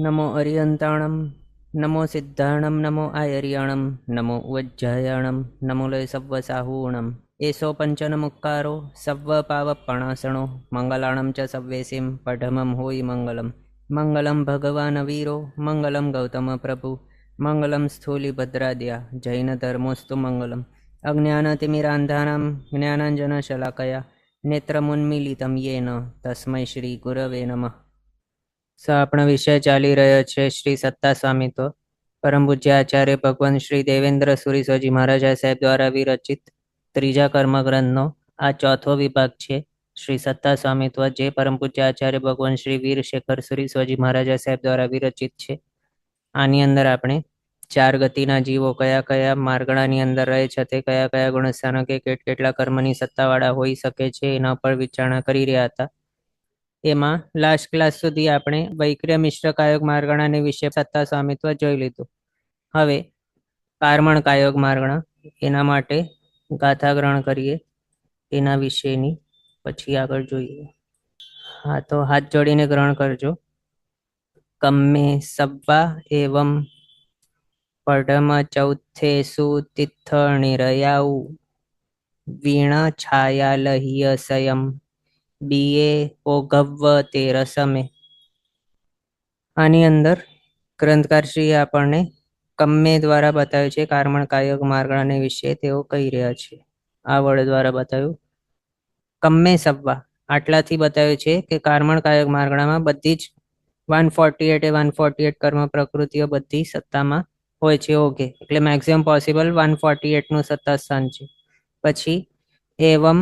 नमो अरियन्ताणं नमो सिद्धाणं नमो आयर्याणं नमो वज्जायाणं नमो लय सव्वसाहूणम् एषो पञ्चनमुक्कारो सव्वपावपणासणो मङ्गलाणं च सव्वेसिं पठमं होयि मङ्गलं मङ्गलं भगवान् वीरो मङ्गलं गौतमप्रभु मङ्गलं स्थूलिभद्राद्या जैनधर्मोऽस्तु मङ्गलम् अज्ञानतिमिरान्धानां ज्ञानाञ्जनशलाकया नेत्रमुन्मीलितं येन तस्मै श्रीगुरवे नमः। આપણા વિષય ચાલી રહ્યો છે શ્રી સત્તા સ્વામિત્વ પરમ પૂજ્ય આચાર્ય ભગવાન શ્રી દેવેન્દ્ર સુરી સ્વાજી મહારાજા સાહેબ દ્વારા વિરચિત ત્રીજા કર્મગ્રંથનો આ ચોથો વિભાગ છે શ્રી સત્તા સ્વામિત્વ, જે પરમ પૂજ્ય આચાર્ય ભગવાન શ્રી વીર શેખર સુરી સ્વાજી મહારાજા સાહેબ દ્વારા વિરચિત છે. આની અંદર આપણે ચાર ગતિના જીવો કયા કયા માર્ગણાની અંદર રહે છે, તે કયા કયા ગુણસ્થાનકે કેટલા કર્મની સત્તાવાળા હોઈ શકે છે એના પર વિચારણા કરી રહ્યા હતા. એમાં લાસ્ટ ક્લાસ સુધી આપણે વૈક્રિય મિશ્ર કાયોગ માર્ગણાને વિશે સત્તા સ્વામિત્વ જોઈ લીધું. હવે કાર્મણ કાયોગ માર્ગણા, એના માટે ગાથા ગ્રહણ કરીએ એના વિશેની, પછી આગળ જોઈએ. હા, તો હાથ જોડીને ગ્રહણ કરજો. કમ્મે સવ્વા એવમ પઢમ ચૌથેસુ તિથ્થ નિરયાઉ વીણા છાયાલહ્ય સયમ બીએ ઓઘવ્વ તે રસમે. આની અંદર ગ્રંથકારશ્રીએ આપણને કમ્મે દ્વારા બતાવ્યું છે કાર્મણ કાયોગ માર્ગણાને વિશે તેઓ કહી રહ્યા છે. આ વડ દ્વારા બતાવ્યું. કમ્મે સવ્વા આટલાથી બતાવ્યું છે કે કાર્મણ કાયોગ માર્ગણામાં બધી જ 148 કર્મ પ્રકૃતિઓ બધી સત્તામાં હોય છે. ઓકે, એટલે મેક્સિમમ પોસિબલ 148 નું સત્તા સ્થાન છે. પછી એવમ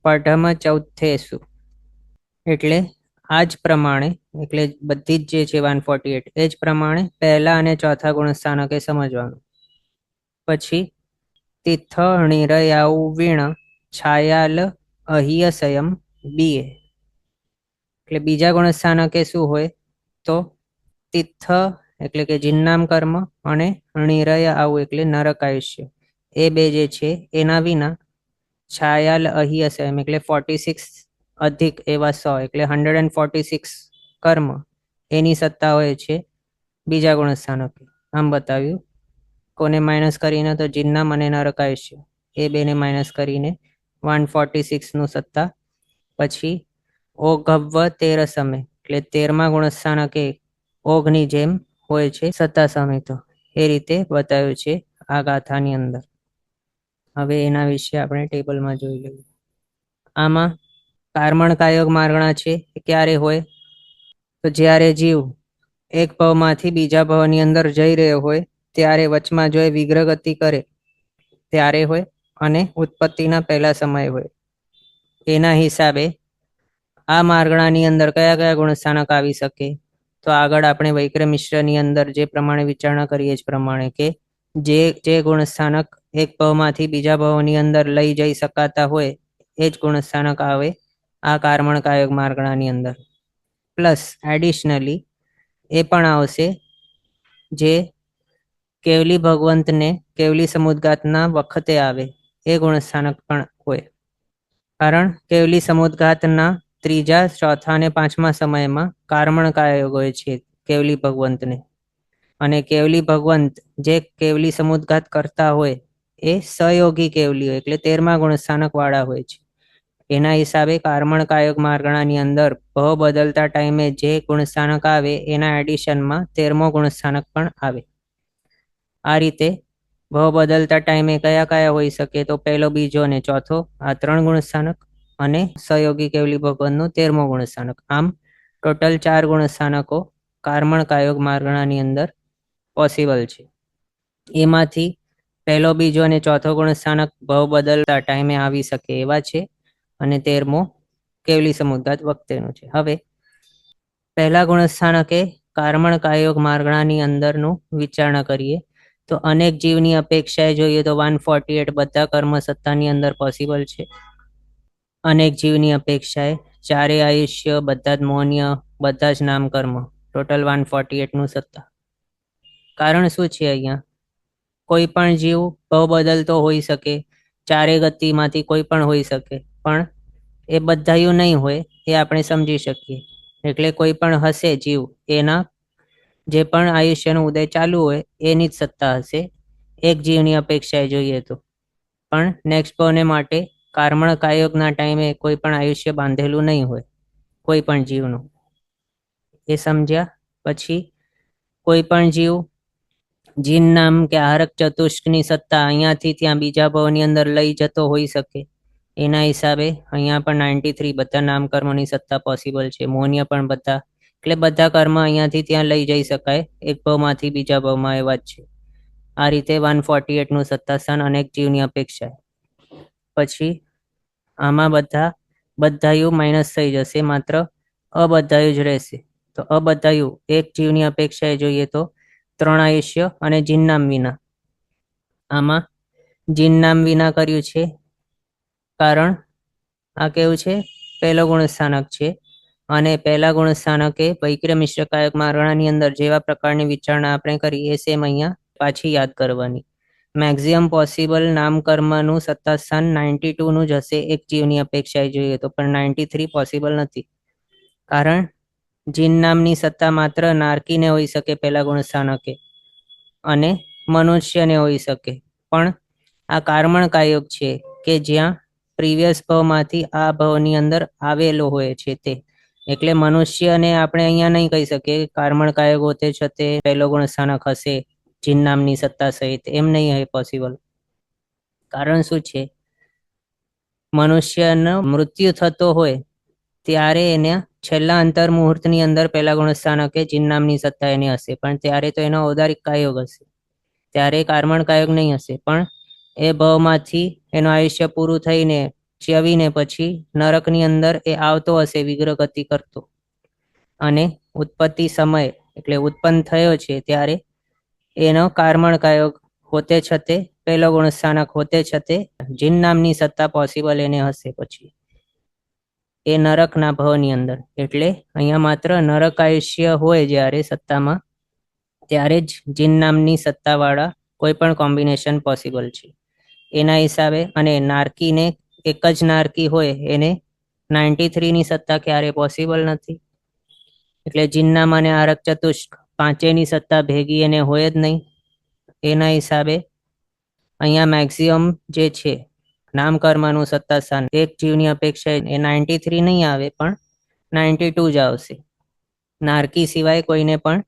પઢમ ચૌથેસુ, એટલે આ જ પ્રમાણે, એટલે બધી જ જે છે 148 એ જ પ્રમાણે પહેલા અને ચોથા ગુણસ્થાનકે સમજવાનું. પછી તિથ્થ નિરયાઉ વીણ છાયાલ અહિયસયમ બીએ, એટલે બીજા ગુણસ્થાનકે શું હોય તો તિથ્થ એટલે કે જિન્નામ કર્મ અને નિરય આવું એટલે નરક આયુષ્ય, એ બે જે છે એના વિના છાયાલ અહિયસયમ એટલે 46 અધિક એવા 100 એટલે 146 કર્મ એની સત્તા હોય છે બીજા ગુણસ્થાનકે. આમ બતાવ્યું. કોને માઇનસ કરીને તો જિન્નામ અને નરકાયુષ્ય, એ બેને માઇનસ કરીને 146 નું સત્તા. પછી ઓઘવ્વ તેરસમે, એટલે 13મા ગુણસ્થાનકે ઓઘની જેમ હોય છે સત્તા સમિતો, એ રીતે બતાવ્યું છે આ ગાથાની અંદર. હવે એના વિશે આપણે ટેબલમાં જોઈ લઈએ. આમાં કાર્મણ કાયોગ માર્ગણા છે એ ક્યારે હોય તો જ્યારે જીવ એક ભવમાંથી બીજા ભવની અંદર જઈ રહ્યો હોય ત્યારે વચમાં જો એ વિગ્રહ ગતિ કરે ત્યારે હોય, અને ઉત્પત્તિના પહેલા સમય હોય. એના હિસાબે આ માર્ગણાની અંદર કયા કયા ગુણસ્થાનક આવી શકે તો આગળ આપણે વૈક્ર મિશ્રની અંદર જે પ્રમાણે વિચારણા કરીએ જ પ્રમાણે કે જે ગુણસ્થાનક એક ભવમાંથી બીજા ભવની અંદર લઈ જઈ શકાતા હોય એ જ ગુણસ્થાનક આવે આ કાર્મણ કાયોગ માર્ગણાની અંદર. પ્લસ એડિશનલી એ પણ આવશે જે કેવલી ભગવંતને કેવલી સમુદ્ગાતના વખતે આવે એ ગુણસ્થાનક પણ હોય. કારણ કેવલી સમુદ્ગાતના ત્રીજા, ચોથા અને પાંચમા સમયમાં કાર્મણ કાયોગ હોય છે કેવલી ભગવંતને, અને કેવલી ભગવંત જે કેવલી સમુદ્ગાત કરતા હોય એ સહયોગી કેવલી હોય એટલે 13મા ગુણસ્થાનક વાળા હોય છે. એના હિસાબે કાર્મણ કાયોગ માર્ગણાની અંદર ભવ બદલતા ટાઈમે જે ગુણસ્થાનક આવે એના એડિશનમાં 13મો ગુણસ્થાનક પણ આવે. આ રીતે ભવ બદલતા ટાઈમે કયા કયા હોઈ શકે તો પહેલો, બીજો અને ચોથો, આ 3 ગુણસ્થાનક, અને સહયોગી કેવલી ભગવંતનું 13મો ગુણસ્થાનક. આમ ટોટલ 4 ગુણસ્થાનકો કાર્મણ કાયોગ માર્ગણાની અંદર પોસિબલ છે. એમાંથી પહેલો, બીજો અને ચોથો ગુણસ્થાનક ભવ બદલતા ટાઈમે આવી શકે એવા છે, અને 13મો કેવલી સમુદ્ગાત વખતેનું છે. હવે પહેલા ગુણસ્થાનકે કાર્મણ કાયોગ માર્ગણાની અંદરનું વિચારણા કરીએ તો અનેક જીવની અપેક્ષાએ જોઈએ તો 148 બધા કર્મ સત્તાની અંદર પોસિબલ છે. અનેક જીવની અપેક્ષાએ ચારે આયુષ્ય, બધા જ મૌન્ય, બધા જ નામ કર્મ, ટોટલ 148 નું સત્તા. કારણ શું છે અહીંયા? કોઈ પણ જીવ ભવ બદલતો હોઈ શકે, ચારે ગતિમાંથી કોઈ પણ હોઈ શકે, પણ એ બધાયું નહીં હોય એ આપણે સમજી શકીએ. એટલે કોઈ પણ હશે જીવ એના જે પણ આયુષ્યનો ઉદય ચાલુ હોય એની જ સત્તા હશે એક જીવની અપેક્ષાએ જોઈએ તો. પણ નેક્સ્ટ ભાવને માટે કર્મણ કાયોગના ટાઈમે કોઈ પણ આયુષ્ય બાંધેલું નહીં હોય કોઈ પણ જીવનું. એ સમજ્યા? પછી કોઈ પણ જીવ જીન નામ કે આહારક ચતુષ્કની સત્તા અહીંયાથી ત્યાં બીજા ભાવની અંદર લઈ જતો હોઈ શકે. એના હિસાબે અહીંયા પણ 93 બધા નામ કર્મોની સત્તા પોસિબલ છે. મોન્ય પણ બધા, એટલે બધા કર્મ અહીંયાથી ત્યાં લઈ જઈ શકાય એક ભાવમાંથી બીજા ભાવમાં, એવા જ છે. આ રીતે 148 નું સત્તાસ્થાન અનેક જીવની અપેક્ષા. પછી આમાં બધાયુ માઇનસ થઈ જશે, માત્ર અબધાયુ જ રહેશે. તો અબધાયુ એક જીવની અપેક્ષાએ જોઈએ તો 3 આયુષ્ય અને જીનનામ વિના. આમાં જીનનામ વિના કર્યું છે કારણ આ કેવું છે, પહેલો ગુણસ્થાનક છે અને પહેલા ગુણસ્થાનકે વૈક્રિય મિશ્ર કાયક મારણાની અંદર જેવા પ્રકારની વિચારણા આપણે કરી એ સેમ અહીંયા પાછી યાદ કરવાની. મેક્સિમમ પોસિબલ નામ કર્મનું સત્તાસ્થાન 92 નું જ હશે એક જીવની અપેક્ષાએ જોઈએ તો, પણ 93 પોસિબલ નથી. કારણ જીન નામની સત્તા માત્ર નારકીને હોઈ શકે પહેલા ગુણસ્થાનકે અને મનુષ્યને હોઈ શકે. પણ આ કર્મણ કાયોગ છે કે જ્યાં પ્રીવિયસ ભાવમાંથી આ ભાવની અંદર આવેલો હોય છે તે, એટલે મનુષ્યને આપણે અહીંયા નહીં કહી શકીએ કર્મણ કાયોગ હોતે છતે પહેલો ગુણસ્થાનક હશે જીન નામની સત્તા સહિત, એમ નહીં હોય પોસિબલ. કારણ શું છે, મનુષ્યનો મૃત્યુ થતો હોય ત્યારે એને છેલ્લા અંતર મુહૂર્તની અંદર પહેલા ગુણસ્થાનકે જીન નામની સત્તા એની હશે, પણ ત્યારે તો એનો ઔદારિક કાયોગ હશે, ત્યારે કર્મણ કાયોગ નહીં હશે. પણ એ ભાવમાંથી એનું આયુષ્ય પૂરું થઈને ચ્યવીને પછી નરકની અંદર એ આવતો હશે વિગ્રહ ગતિ કરતો, અને ઉત્પત્તિ સમય એટલે ઉત્પન્ન થયો છે ત્યારે એનો કર્મણ કાયોગ હોતે છતે પહેલો ગુણસ્થાનક હોતે છતે જીન નામની સત્તા પોસિબલ એને હશે પછી એ નરકના ભાવની અંદર. એટલે અહીંયા માત્ર નરક આયુષ્ય હોય જ્યારે સત્તામાં, ત્યારે જ જીન નામની સત્તાવાળા કોઈ પણ કોમ્બિનેશન પોસિબલ છે. એના હિસાબે અને નારકીને એક જ નારકી હોય એને 93 ની સત્તા ક્યારે પોસિબલ નથી. એટલે જીનનામ અને આરક ચતુષ્ક પાંચેની સત્તા ભેગી એને હોય જ નહીં. એના હિસાબે અહીંયા મેક્સિમમ જે છે નામ કર્મનું સત્તાસ્થાન એક જીવની અપેક્ષા એ 93 નહીં આવે પણ 92 જ આવશે. નારકી સિવાય કોઈને પણ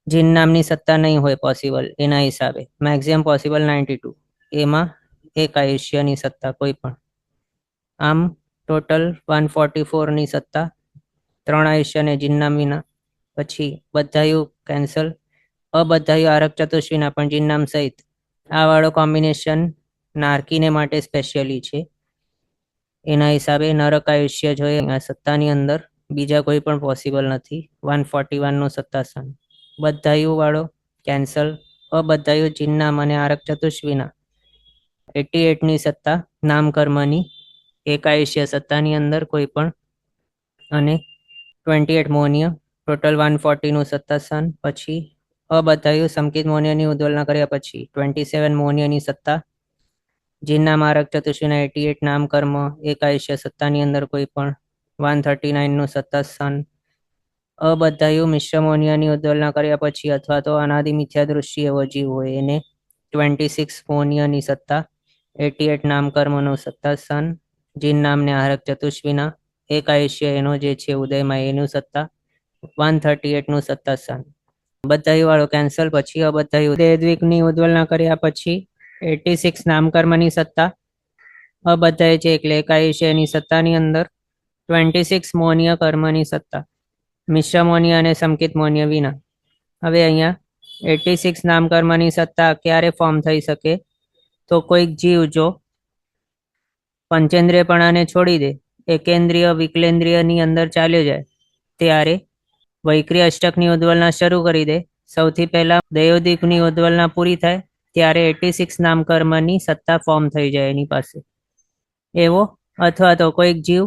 જીન નામની સત્તા નહીં હોય પોસિબલ. એના હિસાબે મેક્સિમમ પોસિબલ 92, એમાં એક આયુષ્યની સત્તા કોઈ પણ. આમ ટોટલ 144 ની સત્તા 3 આયુષ્ય અને જીનનામ વિના. પછી બધાયુ કેન્સલ, અબધાયુ આરક ચતુષ વિના પણ જીનનામ સહિત. આ વાળો કોમ્બિનેશન નારકીને માટે સ્પેશિયલી છે. એના હિસાબે નરક આયુષ્ય જોઈએ આ સત્તાની અંદર બીજા કોઈ પણ પોસિબલ નથી. 141 નું સત્તાસ્થાન બધાયુ વાળો કેન્સલ, અબધાયુ જીનનામ અને આરક ચતુષ વિના 88 ની સત્તા નામ કર્મની એક આયુષ્ય સત્તાની અંદર કોઈ પણ, અને 28 મૌન્ય, ટોટલ 140 નું સત્તાસ્થાન. પછી અબધાયુ સંકિત મૌન્યની ઉદ્વલના કર્યા પછી 27 મૌન્યની સત્તા, જીનનામ આરક ચતુષ્વિના 88 નામ કર્મ એક આયુષ્ય સત્તાની અંદર કોઈ પણ, 139 નું સત્તાસ્થાન. અબધાયુ મિશ્ર મૌન્યની ઉદ્વલના કર્યા પછી અથવા તો અનાદિ મિથ્યા દૃષ્ટિ એવો જીવ હોય એને 26 મૌન્યની સત્તા, 88 નામ કર્મનું સત્તાસ્થાન. જીન નામને આરક ચતુષ્વિના એક આયુષ્ય એનો જે છે ઉદયમાં એનું સત્તા, 138 નું સત્તાસ્થાન. બધાયુ વાળો કેન્સલ. પછી અબધાયુ દેહદ્વિકની ઉદ્વલના કર્યા પછી 86 નામ કર્મની સત્તા, અબધાય છે એટલે એક આયુષ્યની સત્તાની અંદર 26 મૌન્ય કર્મની સત્તા, મિશ્ર મૌન્ય અને સંકિત મૌન્ય વિના. હવે અહીંયા 86 નામ કર્મની સત્તા ક્યારે ફોર્મ થઈ શકે, તો કોઈક જીવ જો પંચેન્દ્રિયપણાને છોડી દે, એકેન્દ્રિય વિકલેન્દ્રિયની અંદર ચાલ્યો જાય, ત્યારે વૈક્રિય અષ્ટકની ઉદ્વલના શરૂ કરી દે, સૌથી પહેલા દેવદીપની ઉદ્વલના પૂરી થાય ત્યારે 86 નામ કર્મની સત્તા ફોર્મ થઈ જાય એની પાસે એવો. અથવા તો કોઈક જીવ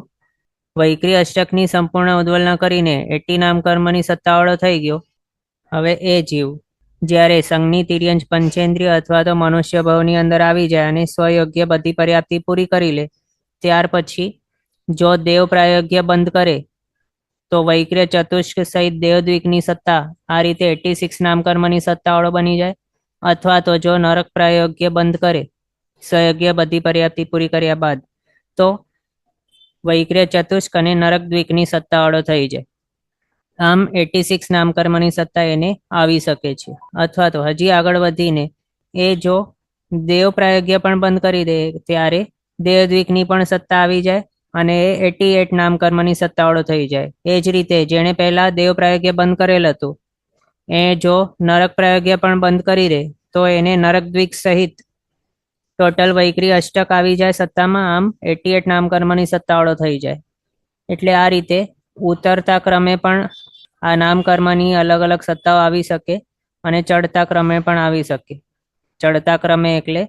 વૈક્રિય અષ્ટકની સંપૂર્ણ ઉદ્વલના કરીને 80 નામ કર્મની સત્તાવાળો થઈ ગયો. હવે એ જીવ જ્યારે સંજ્ઞી તિર્યંજ પંચેન્દ્રિય અથવા તો મનુષ્ય ભાવની અંદર આવી જાય અને સ્વયોગ્ય બધી પર્યાપ્તિ પૂરી કરી લે, ત્યાર પછી જો દેવ પ્રાયોગ્ય બંધ કરે તો વૈક્ર્ય ચતુષ્ક સહિત દેવદ્વિકની સત્તા આ રીતે 86 નામકર્મની સત્તાવાળો બની જાય. અથવા તો જો નરક પ્રાયોગ્ય બંધ કરે, સયજ્ઞ બધી પર્યાપ્તિ પૂરી કર્યા બાદ, તો વૈક્ર્ય ચતુષ્ક અને નરક દ્વિકની સત્તાવાળો થઈ જાય. આમ 86 નામકર્મની સત્તા એને આવી શકે છે. અથવા તો હજી આગળ વધીને એ જો દેવ પ્રાયોગ્ય પણ બંધ કરી દે ત્યારે દેવદ્વિકની પણ સત્તા આવી જાય અને 88 નામકર્મની સત્તાવાળો થઈ જાય. એ જ રીતે જેણે પહેલા દેવ પ્રાયોગ્ય બંધ કરેલ હતું એ જો નરક પ્રાયોગ્ય પણ બંધ કરી દે તો એને નરક દ્વિક સહિત ટોટલ વૈક્રી અષ્ટક આવી જાય સત્તામાં. આમ 88 નામકર્મની સત્તાવાળો થઈ જાય. એટલે આ રીતે ઉતરતા ક્રમે પણ આ નામકર્મની અલગ અલગ સત્તાઓ આવી શકે અને ચડતા ક્રમે પણ આવી શકે. ચડતા ક્રમે એટલે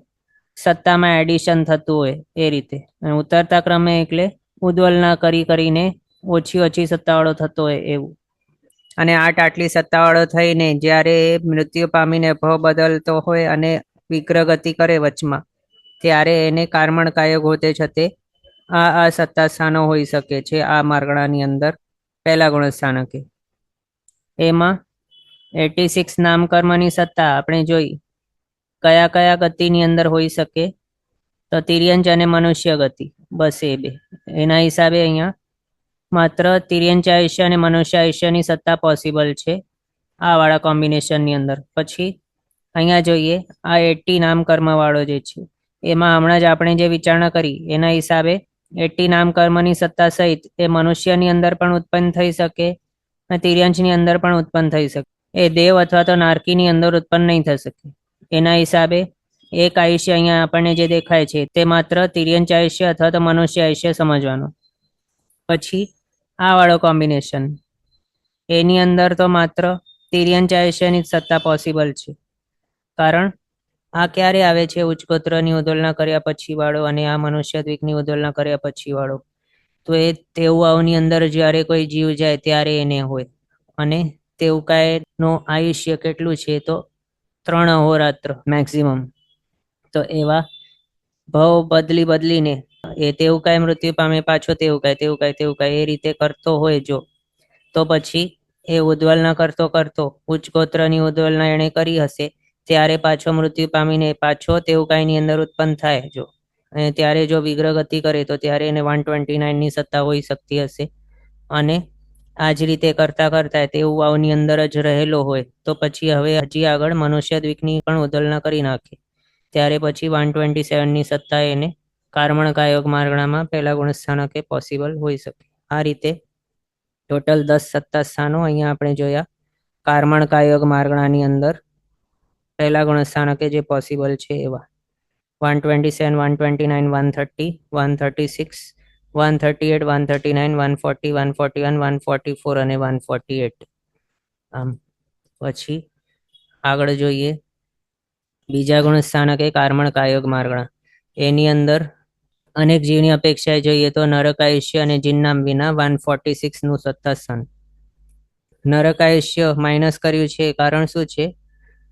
સત્તામાં એડિશન થતું હોય એ રીતે, અને ઉતરતા ક્રમે એટલે ઉદ્વલના કરીને ઓછી ઓછી સત્તાવાળો થતો હોય એવું. અને આટલી સત્તાવાળો થઈને જ્યારે મૃત્યુ પામીને ભવ બદલતો હોય અને વિગ્રહ ગતિ કરે વચમાં, ત્યારે એને કાર્મણ કાયગ હોતે છતે આ સત્તા સ્થાનો હોઈ શકે છે. આ માર્ગણાની અંદર પહેલા ગુણસ્થાનકે એમાં 86 નામકર્મની સત્તા આપણે જોઈ કયા કયા ગતિની અંદર હોઈ શકે, તો તિર્યંચ અને મનુષ્ય ગતિ, બસ એ બે. એના હિસાબે અહીંયા માત્ર તિર્યંચ આયુષ્ય અને મનુષ્ય આયુષ્યની સત્તા પોસિબલ છે આ વાળા કોમ્બિનેશનની અંદર. પછી અહીંયા જોઈએ આ 80 નામકર્મ વાળો જે છે એમાં હમણાં જ આપણે જે વિચારણા કરી એના હિસાબે 80 નામકર્મની સત્તા સહિત એ મનુષ્યની અંદર પણ ઉત્પન્ન થઈ શકે અને તિર્યંચની અંદર પણ ઉત્પન્ન થઈ શકે. એ દેવ અથવા તો નારકીની અંદર ઉત્પન્ન નહીં થઈ શકે. એના હિસાબે એક આયુષ્ય અહીંયા આપણને જે દેખાય છે તે માત્ર તિર્યંચ આયુષ્ય અથવા તો મનુષ્ય આયુષ્ય સમજવાનું. પછી આ વાળો કોમ્બિનેશન એની અંદર તો માત્ર તિર્યંચ આયુષ્યની જ સત્તા પોસિબલ છે. કારણ આ ક્યારે આવે છે? ઉચ્ચગોત્રની ઉદોલના કર્યા પછી વાળો અને આ મનુષ્ય દ્વિકની ઉદોલના કર્યા પછી વાળો. તો એ તેઉઆઓની અંદર જ્યારે કોઈ જીવ જાય ત્યારે એને હોય. અને તેઉકાયનો આયુષ્ય કેટલું છે? તો 3 અહોરાત્ર મેક્સિમમ. તો એવા ભવ બદલીને એ તેઉકાય મૃત્યુ પામે, પાછો તેઉકાય એ રીતે કરતો હોય જો, તો પછી એ ઉદ્વલના કરતો ઉચ્ચ ગોત્રની ઉદ્વલના એણે કરી હશે ત્યારે પાછો મૃત્યુ પામીને પાછો તેઉકાયની અંદર ઉત્પન્ન થાય જો, અને ત્યારે જો વિગ્રહ ગતિ કરે તો ત્યારે એને 129ની સત્તા હોઈ શકતી હશે. અને આ જ રીતે કરતા તેઉઆઓની અંદર જ રહેલો હોય તો પછી હવે હજી આગળ મનુષ્ય દ્વિકની પણ ઉદલના કરી નાખે ત્યારે પછી 127ની સત્તા એને કાર્મણ કાયોગ માર્ગણામાં પહેલા ગુણસ્થાનકે પોસિબલ હોઈ શકે. આ રીતે ટોટલ 10 સત્તા સ્થાનો અહીંયા આપણે જોયા કાર્મણ કાયોગ માર્ગણાની અંદર પહેલા ગુણસ્થાનકે જે પોસિબલ છે એવા 127, 129, 130, 136, 138, 139, 140, 141, 144 અને 148. આમ પછી આગળ જોઈએ બીજા ગુણસ્થાનકે કાર્મણ કાયોગ માર્ગણા. એની અંદર અનેક જીવની અપેક્ષાએ જોઈએ તો નરક આયુષ્ય અને જીનનામ વિના 146નું સત્તા સ્થાન. નરક આયુષ્ય માઇનસ કર્યું છે કારણ શું છે?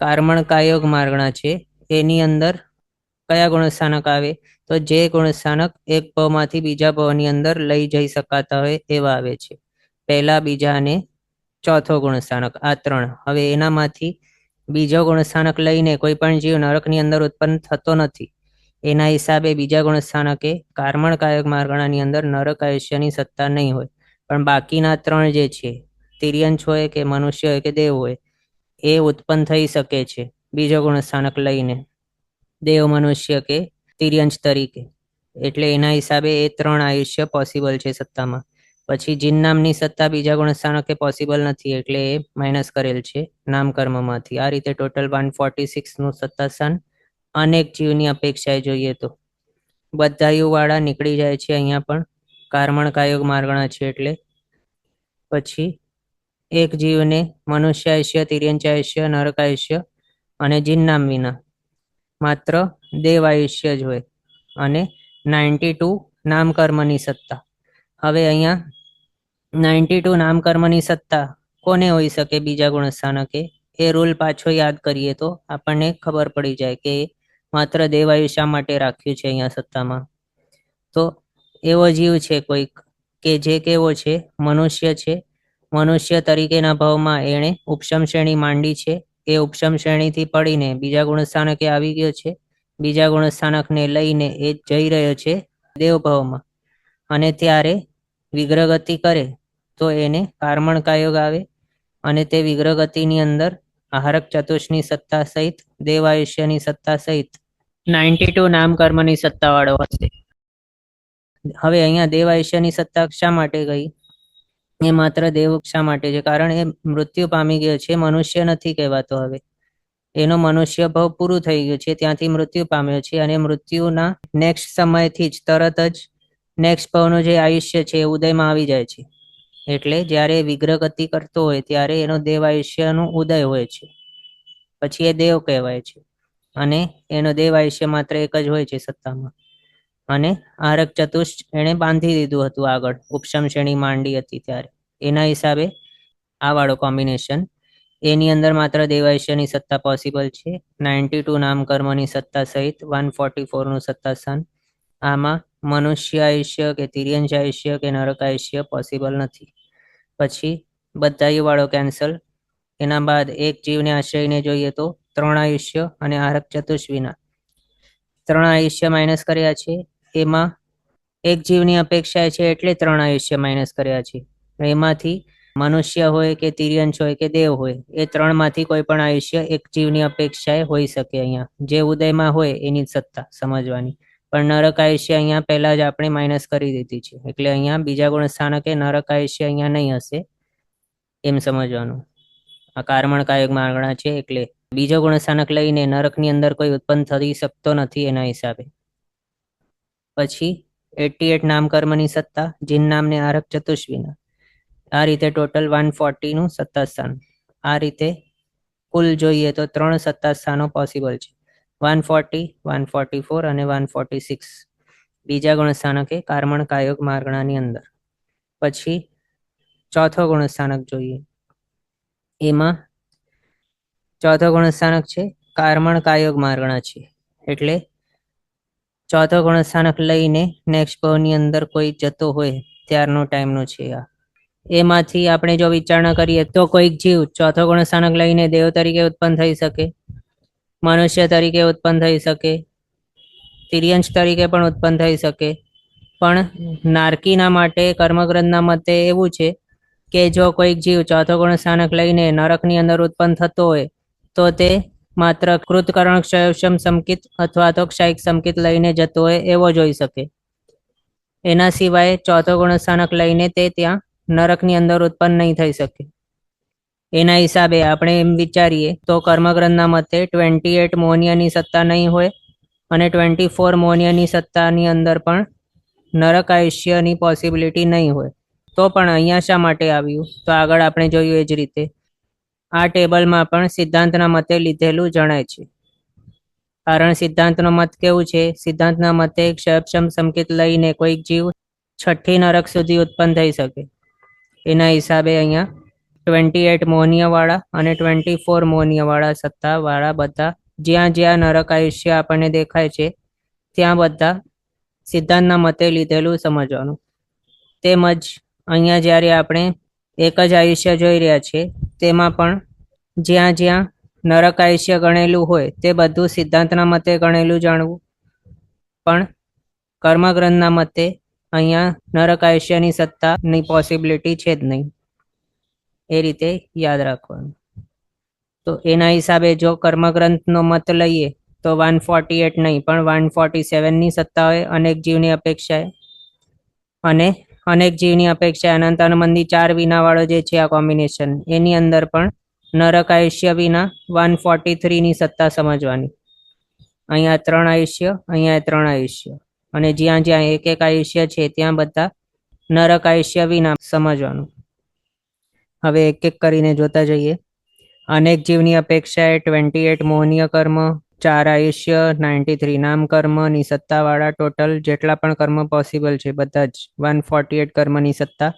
કાર્મણ કાયોગ માર્ગણા છે એની અંદર કયા ગુણસ્થાનક આવે? તો જે ગુણસ્થાનક એક ભવમાંથી બીજા ભવની અંદર લઈ જઈ શકાતા હોય એવા આવે છે. પહેલા, બીજા અને ચોથો ગુણસ્થાનક, આ 3. હવે એનામાંથી બીજો ગુણસ્થાનક લઈને કોઈ પણ જીવ નરકની અંદર ઉત્પન્ન થતો નથી. એના હિસાબે બીજા ગુણસ્થાનકે કાર્મણ કાયોગ માર્ગણાની અંદર નરક આયુષ્યની સત્તા નહીં હોય. પણ બાકીના 3 જે છે તિર્યંચ હોય કે મનુષ્ય હોય કે દેવ હોય એ ઉત્પન્ન થઈ શકે છે બીજો ગુણસ્થાનક લઈને, દેવ, મનુષ્ય કે તિર્યંચ તરીકે. એટલે એના હિસાબે એ 3 આયુષ્ય પોસિબલ છે સત્તામાં. પછી જીન નામની સત્તા બીજા ગુણસ્થાનકે પોસિબલ નથી એટલે એ માઇનસ કરેલ છે નામકર્મમાંથી. આ રીતે ટોટલ 146નું સત્તા સ્થાન અનેક જીવની અપેક્ષાએ જોઈએ તો બધા યુવાળા નીકળી જાય છે અહીંયા પણ કાર્મણ કાયોગ માર્ગણા છે એટલે. પછી એક જીવને મનુષ્ય આયુષ્ય, તિર્યંચ આયુષ્ય, નરક આયુષ્ય અને જીન નામ વિના માત્ર દેવ આયુષ્ય જ હોય અને 92 નામકર્મની સત્તા. હવે અહીંયા 92 નામકર્મની સત્તા કોને હોઈ શકે બીજા ગુણસ્થાનકે? એ રૂલ પાછો યાદ કરીએ તો આપણને ખબર પડી જાય કે માત્ર દેવ આયુષ્ય માટે રાખ્યું છે અહીંયા સત્તામાં. તો એવો જીવ છે કોઈક કે જે કેવો છે? મનુષ્ય છે મનુષ્ય તરીકેના ભાવમાં એણે ઉપશમ શ્રેણી માંડી છે. એ ઉપશમ શ્રેણીથી પડીને બીજા ગુણસ્થાનકે આવી ગયો છે. બીજા ગુણસ્થાનકને લઈને એ જઈ રહ્યો છે દેવભાવમાં, અને ત્યારે વિગ્રહગતિ કરે તો એને કારમણકાયોગ આવે, અને તે વિગ્રહગતિની અંદર આહારક ચતુષ્ની સત્તા સહિત દેવાયુષ્યની સત્તા સહિત 92 નામ કર્મની સત્તાવાળો હશે. હવે અહીંયા દેવાયુષ્યની સત્તા શા માટે ગઈ? એ માત્ર દેવ શા માટે છે? કારણ એ મૃત્યુ પામી ગયો છે, મનુષ્ય નથી કહેવાતો. હવે એનો મનુષ્ય ભાવ પૂરું થઈ ગયું છે, ત્યાંથી મૃત્યુ પામ્યો છે, અને મૃત્યુના નેક્સ્ટ સમયથી જ તરત જ નેક્સ્ટ ભાવનું જે આયુષ્ય છે એ ઉદયમાં આવી જાય છે. એટલે જ્યારે વિગ્રહ ગતિ કરતો હોય ત્યારે એનો દેવ આયુષ્યનો ઉદય હોય છે, પછી એ દેવ કહેવાય છે, અને એનો દેવ આયુષ્ય માત્ર એક જ હોય છે સત્તામાં. અને આરક ચતુષ્ટ એણે બાંધી દીધું હતું આગળ, ઉપશમ શ્રેણી માંડી હતી ત્યારે. એના હિસાબે આ વાળો કોમ્બિનેશન, એની અંદર માત્ર દેવાયુષ્યની સત્તા પોસિબલ છે. 92 નામ કર્મની સત્તા સહિત 144નું સત્તા સ્થાન. આમાં મનુષ્ય આયુષ્ય કે તિર્યંશ આયુષ્ય કે નરક આયુષ્ય પોસિબલ નથી. પછી બધાયુ વાળો કેન્સલ. એના બાદ એક જીવને આશ્રયને જોઈએ તો 3 આયુષ્ય અને આરક ચતુષ્વિના 3 આયુષ્ય માઇનસ કર્યા છે. એમાં એક જીવની અપેક્ષા છે એટલે 3 આયુષ્ય માઇનસ કર્યા છે. એમાંથી મનુષ્ય હોય કે તિર્યંશ હોય કે દેવ હોય, એ 3 માંથી કોઈ પણ આયુષ્ય એક જીવની અપેક્ષાએ હોઈ શકે. અહીંયા જે ઉદયમાં હોય એની સત્તા સમજવાની. પણ નરક આયુષ્ય અહીંયા પહેલા જ આપણે માઇનસ કરી દીધી છે, એટલે અહીંયા બીજા ગુણ સ્થાનકે નરક આયુષ્ય અહીંયા નહીં હશે એમ સમજવાનું. આ કારમણ કાયક માગણા છે, એટલે બીજો ગુણસ્થાનક લઈને નરકની અંદર કોઈ ઉત્પન્ન થઈ શકતો નથી એના હિસાબે. પછી 88 નામ કર્મની સત્તા, જીન નામને આરક ચતુષ્વિના. આ રીતે ટોટલ 140નું સત્તા સ્થાન. આ રીતે કુલ જોઈએ તો 3 સત્તા સ્થાનો પોસિબલ છે, 140, 144 અને 146 બીજા ગુણસ્થાનકે કારમણ કાયોગ માર્ગણાની અંદર. પછી ચોથો ગુણસ્થાનક જોઈએ. એમાં ચોથો ગુણસ્થાનક છે કારમણ કાયોગ માર્ગણા છે, એટલે ચોથો ગુણસ્થાનક લઈને નેક્સ્ટ ભાવની અંદર કોઈ જતો હોય ત્યારનો ટાઈમનો છે આ. એમાંથી આપણે જો વિચારણા કરીએ તો કોઈક જીવ ચોથો ગુણસ્થાનક લઈને દેવ તરીકે ઉત્પન્ન થઈ શકે, મનુષ્ય તરીકે ઉત્પન્ન થઈ શકે, તિર્યંશ તરીકે પણ ઉત્પન્ન થઈ શકે. પણ નારકીના માટે કર્મગ્રંથના મતે એવું છે કે જો કોઈક જીવ ચોથો ગુણસ્થાનક લઈને નરકની અંદર ઉત્પન્ન થતો હોય તો તે માત્ર કૃતકરણ ક્ષયક્ષમ સંકિત અથવા તો ક્ષયિક સંકિત લઈને જતો હોય એવો જોઈ શકે. એના સિવાય ચોથો ગુણસ્થાનક લઈને તે ત્યાં નરકની અંદર ઉત્પન્ન નહીં થઈ શકે. એના હિસાબે આપણે એમ વિચારીએ તો કર્મગ્રંથના મતે 28 મોહનીયની સત્તા નહીં હોય, અને 24 મોહનીયની સત્તાની અંદર પણ નરક આયુષ્યની પોસિબિલિટી નહીં હોય. તો પણ અહીંયા શા માટે આવ્યું? તો આગળ આપણે જોયું એ જ રીતે આ ટેબલમાં પણ સિદ્ધાંતના મતે લીધેલું જણાય છે. કારણ સિદ્ધાંતનો મત કેવું છે? સિદ્ધાંતના મતે ક્ષયક્ષમ સંકેત લઈને કોઈક જીવ 6ઠ્ઠી નરક સુધી ઉત્પન્ન થઈ શકે. એના હિસાબે અહીંયા 28 મોહનીયવાળા અને 24 મોહનીયવાળા સત્તાવાળા બધા જ્યાં જ્યાં નરક આયુષ્ય આપણને દેખાય છે ત્યાં બધા સિદ્ધાંતના મતે લીધેલું સમજવાનું. તેમજ અહીંયા જ્યારે આપણે એક જ આયુષ્ય જોઈ રહ્યા છે તેમાં પણ જ્યાં જ્યાં નરક આયુષ્ય ગણેલું હોય તે બધું સિદ્ધાંતના મતે ગણેલું જાણવું, પણ કર્મગ્રંથના મતે અહીંયા નરક આયુષ્યની સત્તાની પોસિબિલિટી છે જ નહીં. એ રીતે યાદ રાખવાનું. તો એના હિસાબે જો કર્મગ્રંથનો મત લઈએ તો 148 નહીં પણ 147ની સત્તા હોય અનેક જીવની અપેક્ષાએ, અને અનેક જીવની અપેક્ષાએ અનંત અનુબંધી 4 વિનાવાળો જે છે આ કોમ્બિનેશન, એની અંદર પણ નરક આયુષ્ય વિના 143ની સત્તા સમજવાની. અહીંયા 3 આયુષ્ય, અહીંયા 3 આયુષ્ય, અને જ્યાં જ્યાં એક એક આયુષ્ય છે ત્યાં બધા નરક આયુષ્ય વિના સમજવાનું. હવે એક એક કરીને જોતા જઈએ. અનેક જીવની અપેક્ષાએ 28 મોહનીય કર્મ, 4 આયુષ્ય, 93 નામ કર્મની સત્તાવાળા ટોટલ જેટલા પણ કર્મ પોસિબલ છે બધા જ 148 કર્મની સત્તા.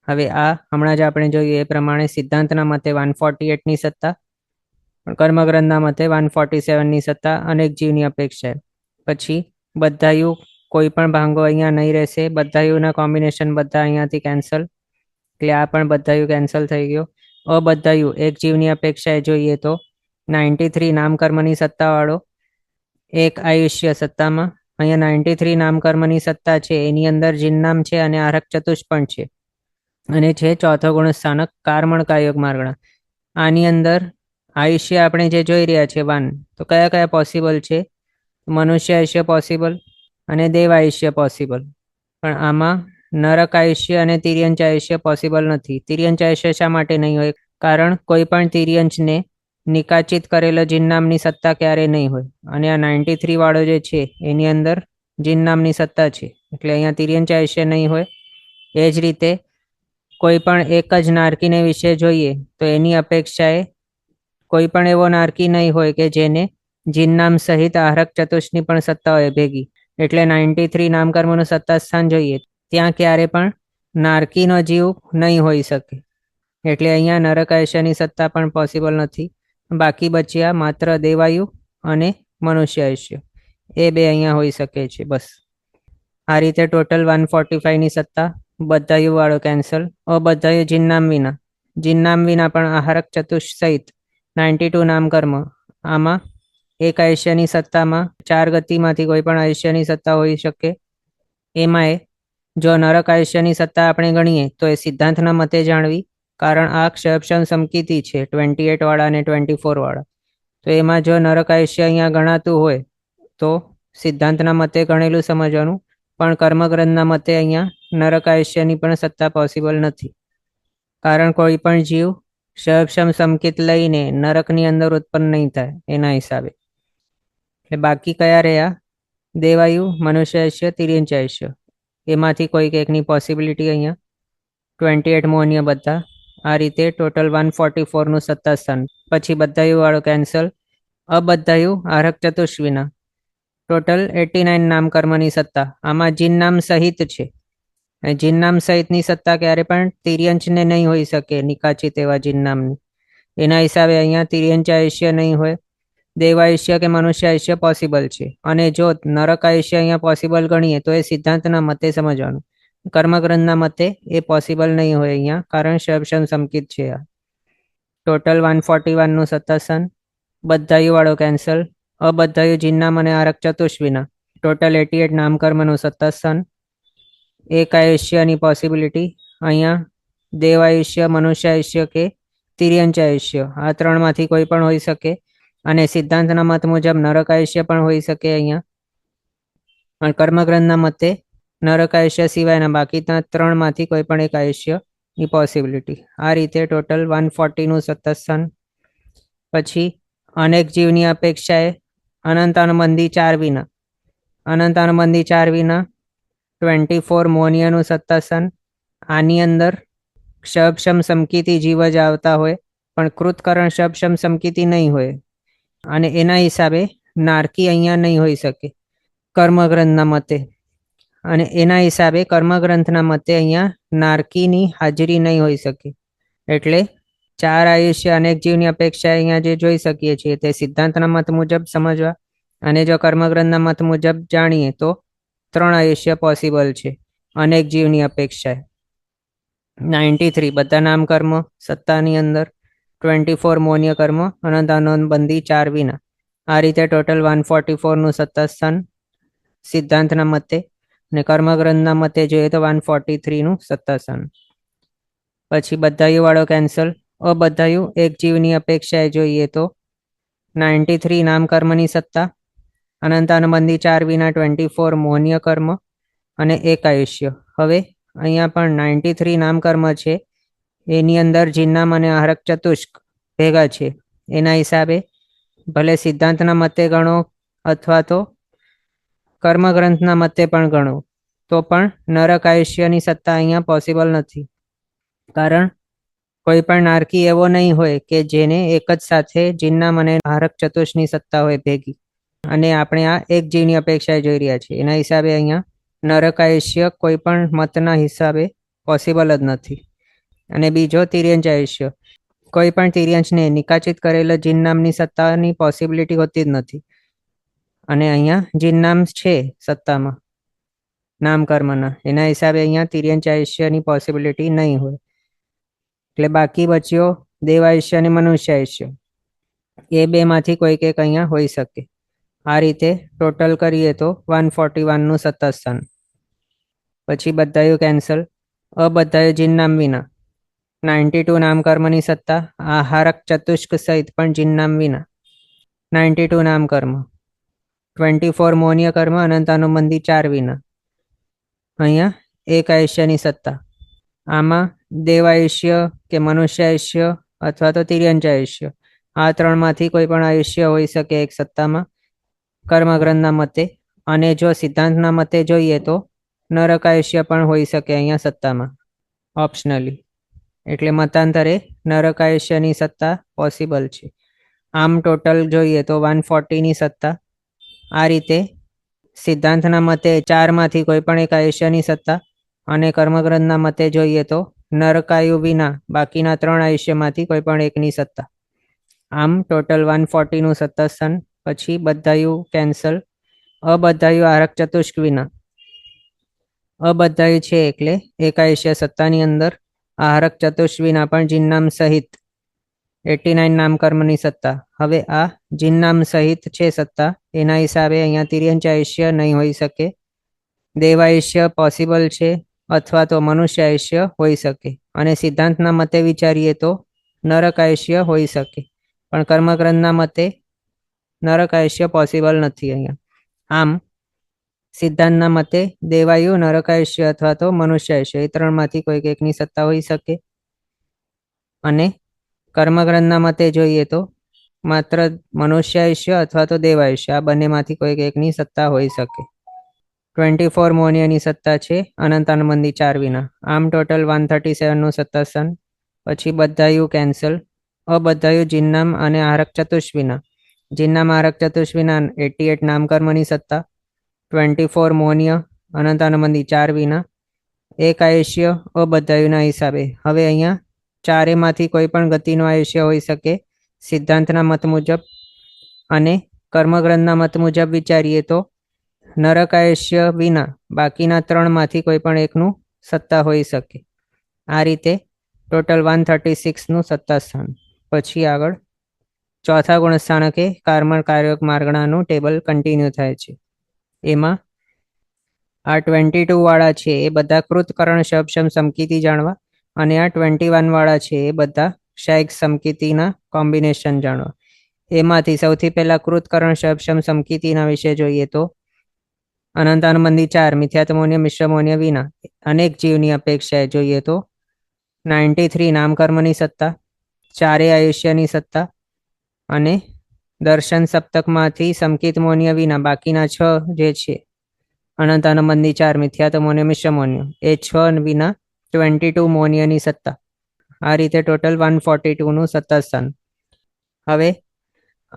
હવે આ હમણાં જ આપણે જોયું એ પ્રમાણે સિદ્ધાંતના મતે 148ની સત્તા, પણ કર્મગ્રંથના મતે 147ની સત્તા અનેક જીવની અપેક્ષાએ. પછી બધાયુ કોઈ પણ ભાંગો અહીંયા નહીં રહેશે, બધાયુના કોમ્બિનેશન બધા અહીંયાથી કેન્સલ. એટલે આ પણ બધાયું કેન્સલ થઈ ગયો. અબધાયું એક જીવની અપેક્ષાએ જોઈએ તો 93 નામકર્મની સત્તાવાળો એક આયુષ્ય સત્તામાં. અહીંયા 93 નામકર્મની સત્તા છે, એની અંદર જીનનામ છે અને આરક ચતુષ પણ છે, અને છે ચોથો ગુણ સ્થાનક કારમણકા યોગ માર્ગણા. આની અંદર આયુષ્ય આપણે જે જોઈ રહ્યા છે 1, તો કયા કયા પોસિબલ છે? મનુષ્ય આયુષ્ય પોસિબલ અને દેવ આયુષ્ય પોસિબલ. પણ આમાં નરક આયુષ્ય અને તિર્યંચ આયુષ્ય પોસિબલ નથી. તિર્યંચ આયુષ્ય શા માટે નહીં હોય? કારણ કોઈ પણ તિર્યંચને નિકાચિત કરેલો જીન નામની સત્તા ક્યારે નહીં હોય, અને આ 93 વાળો જે છે એની અંદર જીન નામની સત્તા છે, એટલે અહીંયા તિર્યંચ આયુષ્ય નહીં હોય. એ જ રીતે કોઈ પણ એક જ નારકીને વિશે જોઈએ તો એની અપેક્ષાએ કોઈ પણ એવો નારકી નહીં હોય કે જેને જીનનામ સહિત આહરક ચતુષની પણ સત્તા હોય ભેગી. એટલે 93 નામકર્મનું સત્તા સ્થાન જોઈએ ત્યાં ક્યારે પણ નારકીનો જીવ નહીં હોઈ શકે. એટલે અહીંયા નરક આયુષ્યની સત્તા પણ પોસિબલ નથી. બાકી બચ્યા માત્ર દેવાયુ અને મનુષ્ય આયુષ્ય, એ બે અહીંયા હોઈ શકે છે બસ. આ રીતે ટોટલ 145ની સત્તા. બધાયુ વાળો કેન્સલ. અબધાયુ જીનનામ વિના. જીનનામ વિના પણ આહારક ચતુષ સહિત 92 નામકર્મ. આમાં એક આયુષ્યની સત્તામાં 4 ગતિમાંથી કોઈ પણ આયુષ્યની સત્તા હોઈ શકે. એમાંય જો નરક આયુષ્યની સત્તા આપણે ગણીએ તો એ સિદ્ધાંતના મતે જાણવી, કારણ આ ક્ષયક્ષમ સમકીતિ છે 28 વાળા અને 24 વાળા. તો એમાં જો નરક આયુષ્ય અહીંયા ગણાતું હોય તો સિદ્ધાંતના મતે ગણેલું સમજવાનું, પણ કર્મગ્રંથના મતે અહીંયા નરક આયુષ્યની પણ સત્તા પોસિબલ નથી. કારણ કોઈ પણ જીવ ક્ષયક્ષમ સમકિત લઈને નરકની અંદર ઉત્પન્ન નહીં થાય એના હિસાબે. એટલે બાકી કયા રહ્યા? દેવાયુ, મનુષ્ય આયુષ્ય, તિર્યંચ આયુષ્ય. એમાંથી કોઈક એકની પોસિબિલિટી અહીંયા 28 મોન્ય બધા. આ રીતે ટોટલ 144નું સત્તા સ્થાન. પછી બધાયુ વાળો કેન્સલ. અબધાયુ આરક ચતુષ વિના ટોટલ 89 નામકર્મની સત્તા. આમાં જીન નામ સહિત છે. જીન નામ સહિતની સત્તા ક્યારે પણ તિર્યંચને નહીં હોઈ શકે, નિકાચિત એવા જીન નામની. એના હિસાબે અહીંયા તિર્યંચ આયુષ્ય નહીં હોય. દેવાયુષ્ય કે મનુષ્ય આયુષ્ય પોસિબલ છે. અને જો નરક આયુષ્ય અહીંયા પોસિબલ ગણીએ તો એ સિદ્ધાંતના મતે સમજવાનું. કર્મગ્રંથના મતે એ પોસિબલ નહીં હોય અહીંયા, કારણ ષડક્ષમ સમકિત છે આ. ટોટલ 141નું સત્તા સ્થાન. બધાયુ વાળો કેન્સલ. અબધાયુ જીનનામ અને આરક ચતુષ વિના ટોટલ 88 નામકર્મનું સત્તા સ્થાન. એક આયુષ્યની પોસિબિલિટી અહીંયા દેવાયુષ્ય, મનુષ્ય આયુષ્ય કે તિર્યંચ આયુષ્ય, આ ત્રણમાંથી કોઈ પણ હોઈ શકે. અને સિદ્ધાંતના મત મુજબ નરક આયુષ્ય પણ હોઈ શકે અહીંયા. અને કર્મગ્રંથના મતે નરક આયુષ્ય સિવાયના બાકીના ત્રણમાંથી કોઈ પણ એક આયુષ્યની પોસિબિલિટી. આ રીતે ટોટલ 140નું સત્તા સ્થાન. પછી અનેક જીવની અપેક્ષાએ અનંતાનુબંધી 4 વિના. અનંતાનુબંધી 4 વિના 24 મોનિયાનું સત્તા સ્થાન. આની અંદર ક્ષયક્ષમ સમકીતિ જીવ જ આવતા હોય, પણ કૃતકરણ ક્ષયક્ષમ સમકીતિ નહીં હોય, અને એના હિસાબે નારકી અહીંયા નહીં હોઈ શકે કર્મગ્રંથના મતે. અને એના હિસાબે કર્મગ્રંથના મતે અહીંયા નારકીની હાજરી નહીં હોઈ શકે. એટલે 4 આયુષ્ય અનેક જીવની અપેક્ષા અહીંયા જે જોઈ શકીએ છીએ તે સિદ્ધાંતના મત મુજબ સમજવા, અને જો કર્મગ્રંથના મત મુજબ જાણીએ તો 3 આયુષ્ય પોસિબલ છે અનેક જીવની અપેક્ષાએ. 93 બધા નામ કર્મ સત્તાની અંદર, 24 મૌન્ય કર્મ, અનંતાનુબંધી 4 વિના. આ રીતે ટોટલ 144નું સત્તા સ્થાન સિદ્ધાંતના મતે, અને કર્મગ્રંથના મતે જોઈએ તો 143નું સત્તા સ્થાન. પછી બધાયુ વાળો કેન્સલ. અબધાયુ એક જીવની અપેક્ષાએ જોઈએ તો 93 નામ કર્મની સત્તા, અનંતાનુબંધી 4 વિના 24 મૌન્ય કર્મ અને એક આયુષ્ય. હવે અહીંયા પણ 93 નામ કર્મ છે, એની અંદર જીનનામ અને આહરક ચતુષ્ક ભેગા છે. એના હિસાબે ભલે સિદ્ધાંતના મતે ગણો અથવા તો કર્મગ્રંથના મતે પણ ગણો તો પણ નરક આયુષ્યની સત્તા અહીંયા પોસિબલ નથી. કારણ કોઈ પણ નારકી એવો નહીં હોય કે જેને એક જ સાથે જીનનામ અને આહરક ચતુષ્ની સત્તા હોય ભેગી. અને આપણે આ એક જીવની અપેક્ષાએ જોઈ રહ્યા છીએ. એના હિસાબે અહીંયા નરક આયુષ્ય કોઈ પણ મતના હિસાબે પોસિબલ જ નથી. અને બીજો તિર્યંચ આયુષ્ય, કોઈ પણ તિર્યંચને નિકાચિત કરેલો જીનનામની સત્તાની પોસિબિલિટી હોતી જ નથી. અને અહીંયા જીનનામ છે સત્તામાં નામકર્મના, એના હિસાબે અહીંયા તિર્યંચ આયુષ્યની પોસિબિલિટી નહીં હોય. એટલે બાકી બચ્યો દેવાયુષ્ય અને મનુષ્યાયુષ્ય. એ બેમાંથી કોઈક એક અહીંયા હોઈ શકે. આ રીતે ટોટલ કરીએ તો 141નું સતત સ્થાન. પછી બધાયું કેન્સલ. અબધાયું જીનનામ વિના. 92 નામકર્મની સત્તા આહારક ચતુષ્ક સહિત પણ જીનનામ વિના. 92 નામકર્મ. 24 મૌન્ય કર્મ અનંતાનુબંધી 4 વિના. અહીંયા એક આયુષ્યની સત્તા. આમાં દેવાયુષ્ય કે મનુષ્યાયુષ્ય અથવા તો તિર્યંચાયુષ્ય, આ ત્રણમાંથી કોઈ પણ આયુષ્ય હોઈ શકે એક સત્તામાં કર્મગ્રંથના મતે. અને જો સિદ્ધાંતના મતે જોઈએ તો નરક આયુષ્ય પણ હોઈ શકે અહીંયા સત્તામાં ઓપ્શનલી. એટલે મતાંતરે નરક આયુષ્યની સત્તા પોસિબલ છે. આમ ટોટલ જોઈએ તો 140ની સત્તા. આ રીતે સિદ્ધાંતના મતે 4માંથી કોઈ પણ એક આયુષ્યની સત્તા અને કર્મગ્રંથના મતે જોઈએ તો નરકાયુ વિના બાકીના 3 આયુષ્યમાંથી કોઈ પણ એકની સત્તા. આમ ટોટલ 140નું સતત સ્થાન. પછી બધાયું કેન્સલ. અબધાયું આહારક ચતુષ્ક વિના. અબધાયું છે એટલે એક આયુષ્ય સત્તાની અંદર આહારક ચતુષ્ક વિના પણ જીનનામ સહિત 89 નામકર્મની સત્તા. હવે આ જીનનામ સહિત છે સત્તા, એના હિસાબે અહીંયા તિર્યંચાયુષ્ય નહીં હોઈ શકે. દેવાયુષ્ય પોસિબલ છે અથવા તો મનુષ્યાયુષ્ય હોઈ શકે. અને સિદ્ધાંતના મતે વિચારીએ તો નરક આયુષ્ય હોઈ શકે, પણ કર્મગ્રંથના મતે નરક આયુષ્ય પોસિબલ નથી અહીંયા. આમ સિદ્ધાંતના મતે દેવાયુ, નરક આયુષ્ય અથવા તો મનુષ્યાયુષ્ય એ ત્રણમાંથી કોઈક એકની સત્તા હોઈ શકે. અને કર્મગ્રંથના મતે જોઈએ તો માત્ર મનુષ્યાયુષ્ય અથવા તો દેવાયુષ્ય આ બંનેમાંથી કોઈક એકની સત્તા હોઈ શકે. 24 મૌન્યની સત્તા છે અનંતાનુબંધી 4 વિના. આમ ટોટલ 137નું સત્તા સ્થાન. પછી બધાયું કેન્સલ. અબધાયું જીનનામ અને આહારક ચતુષ્ક વિના. જીનનામ આહારક ચતુષ્ક વિના 88 નામકર્મની સત્તા. 24 મૌન્ય અનંતાનુબંધી 4 વિના. એક આયુષ્ય અબધાયુના હિસાબે. હવે અહીંયા ચારેમાંથી કોઈ પણ ગતિનો આયુષ્ય હોઈ શકે સિદ્ધાંતના મત મુજબ. અને કર્મગ્રંથના મત મુજબ વિચારીએ તો નરક આયુષ્ય વિના બાકીના 3માંથી કોઈ પણ એકનું સત્તા હોઈ શકે. આ રીતે ટોટલ 136નું સત્તા સ્થાન. પછી આગળ ચોથા ગુણસ્થાનકે કર્મણ કાર્યોગ માર્ગણાનું ટેબલ કન્ટિન્યુ થાય છે. એમાં આ 22 વાળા છે એ બધા કૃતકરણ શબશમ સમકીતિ જાણવા, અને આ 21 વાળા છે એ બધા શાયક સમકીતિના કોમ્બિનેશન જાણવા. એમાંથી સૌથી પહેલા કૃતકરણ શબશમ સમકીતિના વિશે જોઈએ તો અનંતાનુબંધી 4 મિથ્યાત્મૌન્ય મિશ્રમૌન્ય વિના અનેક જીવની અપેક્ષાએ જોઈએ તો 93 નામકર્મની સત્તા, 4 આયુષ્યની સત્તા. અને દર્શન સપ્તકમાંથી સમકિત મૌન્ય વિના બાકીના 6 જે છે અનંતાનુબંધી 4 મિથ્યાત્મૌન્ય મિશ્રમૌન્ય એ 6 વિના 22 મૌન્યની સત્તા. આ રીતે ટોટલ 142નું સત્તા સ્થાન. હવે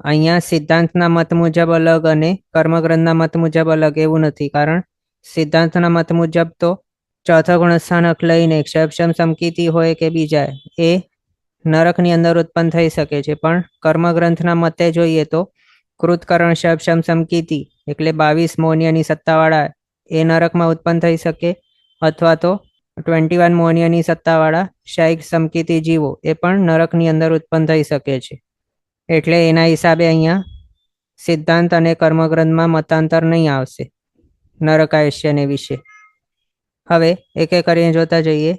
અહીંયા સિદ્ધાંતના મત મુજબ અલગ અને કર્મગ્રંથના મત મુજબ અલગ એવું નથી, કારણ સિદ્ધાંતના મત મુજબ તો ચોથા ગુણસ્થાનક લઈને ક્ષયક્ષમ સમકીતિ હોય કે બીજા એ નરકની અંદર ઉત્પન્ન થઈ શકે છે, પણ કર્મગ્રંથના મતે જોઈએ તો કૃતકરણ ક્ષયક્ષમ સમકીતિ એટલે 22 મૌન્યની સત્તાવાળા એ નરકમાં ઉત્પન્ન થઈ શકે, અથવા તો 21 મૌન્યની સત્તાવાળા શાયિક સમકીતિ જીવો એ પણ નરકની અંદર ઉત્પન્ન થઈ શકે છે. એટલે એના હિસાબે અહીંયા સિદ્ધાંત અને કર્મગ્રંથમાં મતાંતર નહીં આવશે નરક આયુષ્યને વિશે. હવે એક એક કરીને જોતા જઈએ.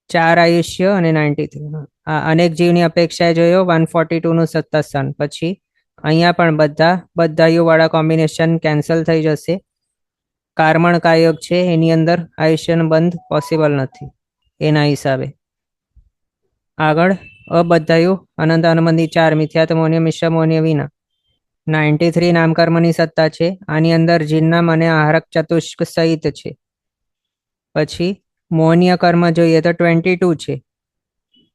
4 આયુષ્ય અને 93. આ અનેક જીવની અપેક્ષાએ જોયો 142નું સત્તા સ્થાન. પછી અહીંયા પણ બધાયુ વાળા કોમ્બિનેશન કેન્સલ થઈ જશે. કર્મણ કાયોગ છે એની અંદર આયુષ્યનો બંધ પોસિબલ નથી એના હિસાબે. આગળ અબધાયુ અનંતાનુબંધી 4 મિથ્યાત્મૌન્ય મિશ્રમૌન્ય વિના 93 નામકર્મની સત્તા છે. આની અંદર જીનનામ અને આહારક ચતુષ્ક સહિત છે. પછી મૌન્ય કર્મ જોઈએ તો 22 છે.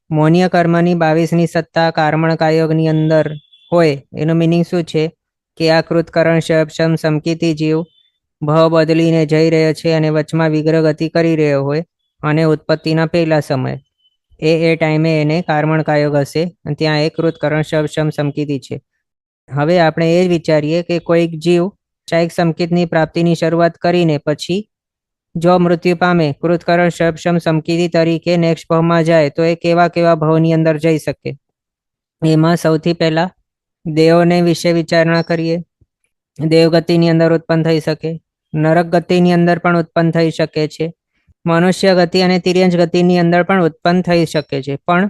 મૌન્ય કર્મની 22ની સત્તા કર્મણ કાયોગની અંદર હોય એનું મિનિંગ શું છે કે આ કૃતકરણ ક્ષયક્ષમ સમકીતિ જીવ ભાવ બદલીને જઈ રહ્યો છે અને વચમાં વિગ્રહ ગતિ કરી રહ્યો હોય અને ઉત્પત્તિના પહેલા સમય એ ટાઈમે એને કર્મણ કાયોગ હશે અને ત્યાં એક કૃતકરણ ક્ષયક્ષમ સમકીતિ છે. હવે આપણે એ જ વિચારીએ કે કોઈક જીવ શાયિક સમકીતની પ્રાપ્તિની શરૂઆત કરીને પછી જો મૃત્યુ પામે કૃતકરણ શબશમ સમકીતી તરીકે નેક્સ્ટ ભાવમાં જાય તો એ કેવા કેવા ભાવની અંદર જઈ શકે. એમાં સૌથી પહેલા દેવોને વિશે વિચારણા કરીએ. દેવગતિની અંદર ઉત્પન્ન થઈ શકે, નરક ગતિની અંદર પણ ઉત્પન્ન થઈ શકે છે, મનુષ્ય ગતિ અને તિર્યંચ ગતિની અંદર પણ ઉત્પન્ન થઈ શકે છે. પણ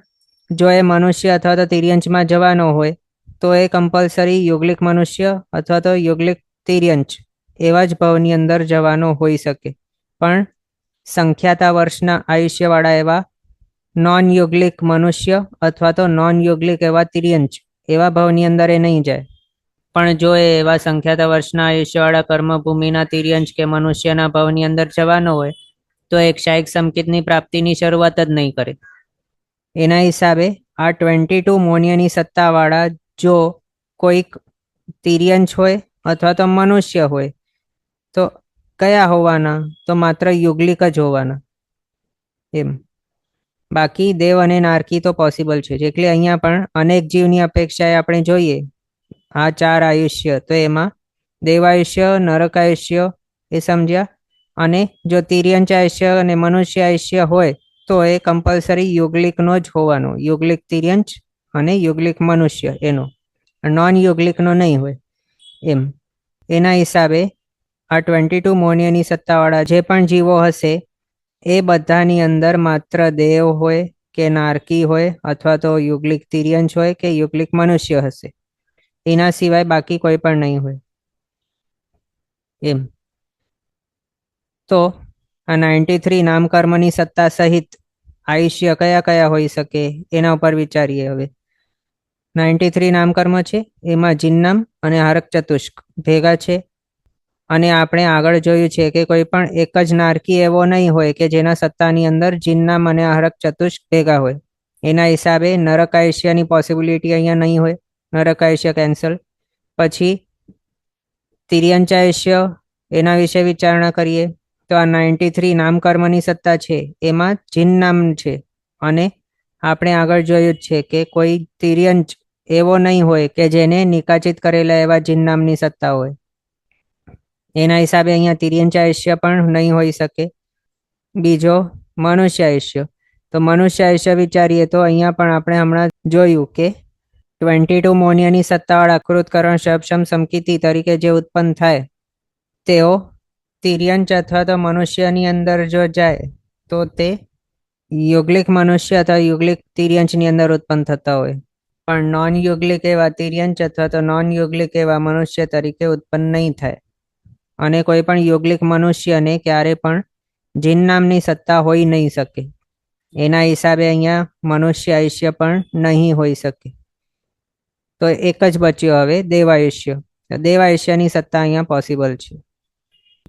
જો એ મનુષ્ય અથવા તો તિર્યંચમાં જવાનો હોય તો એ કમ્પલસરી યુગલિક મનુષ્ય અથવા તો યુગલિક તિર્યંચ એવા જ ભાવની અંદર જવાનો હોઈ શકે. પણ સંખ્યાતા વર્ષના આયુષ્યવાળા એવા નોન યુગલિક મનુષ્ય અથવા તો નોન યુગલિક એવા તિર્યંચ એવા ભાવની અંદર એ નહીં જાય. પણ જો એ એવા સંખ્યાતા વર્ષના આયુષ્યવાળા કર્મભૂમિના તિર્યંચ કે મનુષ્યના ભાવની અંદર જવાનો હોય તો એક શાયિક સંકેતની પ્રાપ્તિની શરૂઆત જ નહીં કરે. એના હિસાબે આ 22 મોનિયની સત્તાવાળા જો કોઈક તિર્યંચ હોય અથવા તો મનુષ્ય હોય તો કયા હોવાના? તો માત્ર યુગલિક જ હોવાના. એમ બાકી દેવ અને નારકી તો પોસિબલ છે. એટલે અહીંયા પણ અનેક જીવની અપેક્ષાએ આપણે જોઈએ આ 4 આયુષ્ય, તો એમાં દેવાયુષ્ય, નરકાયુષ્ય એ સમજ્યા, અને જો તિર્યંચ આયુષ્ય અને મનુષ્ય આયુષ્ય હોય તો એ કમ્પલસરી યુગલિકનો જ હોવાનો. યુગલિક તિર્યંચ અને યુગલિક મનુષ્ય એનો, નોન યુગલિકનો નહીં હોય. એમ એના હિસાબે આ 22 મોનિયની સત્તાવાળા જે પણ જીવો હશે એ બધાની અંદર માત્ર દેવ હોય કે નારકી હોય અથવા તો યુગલિક તિર્યંચ હોય કે યુગલિક મનુષ્ય હશે. એના સિવાય બાકી કોઈ પણ નહીં હોય. એમ તો આ 93 નામકર્મની સત્તા સહિત આયુષ્ય કયા કયા હોઈ શકે એના ઉપર વિચારીએ. હવે 93 નામકર્મ છે, એમાં જિન્નામ અને હારક ચતુષ્ક ભેગા છે. અને આપણે આગળ જોયું છે કે કોઈ પણ એક જ નારકી એવો નહીં હોય કે જેના સત્તાની અંદર જિન્નામ અને હારક ચતુષ્ક ભેગા હોય. એના હિસાબે નરક આયુષ્યની પોસિબિલિટી અહીંયા નહીં હોય, નરક આયુષ્ય કેન્સલ. પછી તિર્યંચ આયુષ્ય, એના વિશે વિચારણા કરીએ તો આ 93 નામકર્મની સત્તા છે એમાં જિન્નામ છે. અને આપણે આગળ જોયું જ છે કે કોઈ તિર્યંચ એવો નહીં હોય કે જેને નિકાચિત કરેલા એવા જિન્નામની સત્તા હોય. એના હિસાબે અહીંયા તિર્યંચ આયુષ્ય પણ નહીં હોઈ શકે. બીજો મનુષ્ય આયુષ્ય, તો મનુષ્ય આયુષ્ય વિચારીએ તો અહીંયા પણ આપણે હમણાં જોયું કે 22 મોનિયની સત્તાવાળા કૃતકરણ શબશમ સમકીતી તરીકે જે ઉત્પન્ન થાય તેઓ તિર્યંચ અથવા તો મનુષ્યની અંદર જો જાય તો તે યુગલિક મનુષ્ય અથવા યુગલિક તિર્યંચની અંદર ઉત્પન્ન થતા હોય. પણ નોન યુગલિક એવા તિર્યંચ અથવા તો નોન યુગલિક એવા મનુષ્ય તરીકે ઉત્પન્ન નહીં થાય. અને કોઈ પણ યુગલિક મનુષ્યને ક્યારે પણ જિન્નામની સત્તા હોઈ નહીં શકે. એના હિસાબે અહીંયા મનુષ્ય આયુષ્ય પણ નહીં હોઈ શકે. તો એક જ બચ્યો હવે દેવાયુષ્ય. દેવાયુષ્યની સત્તા અહીંયા પોસિબલ છે.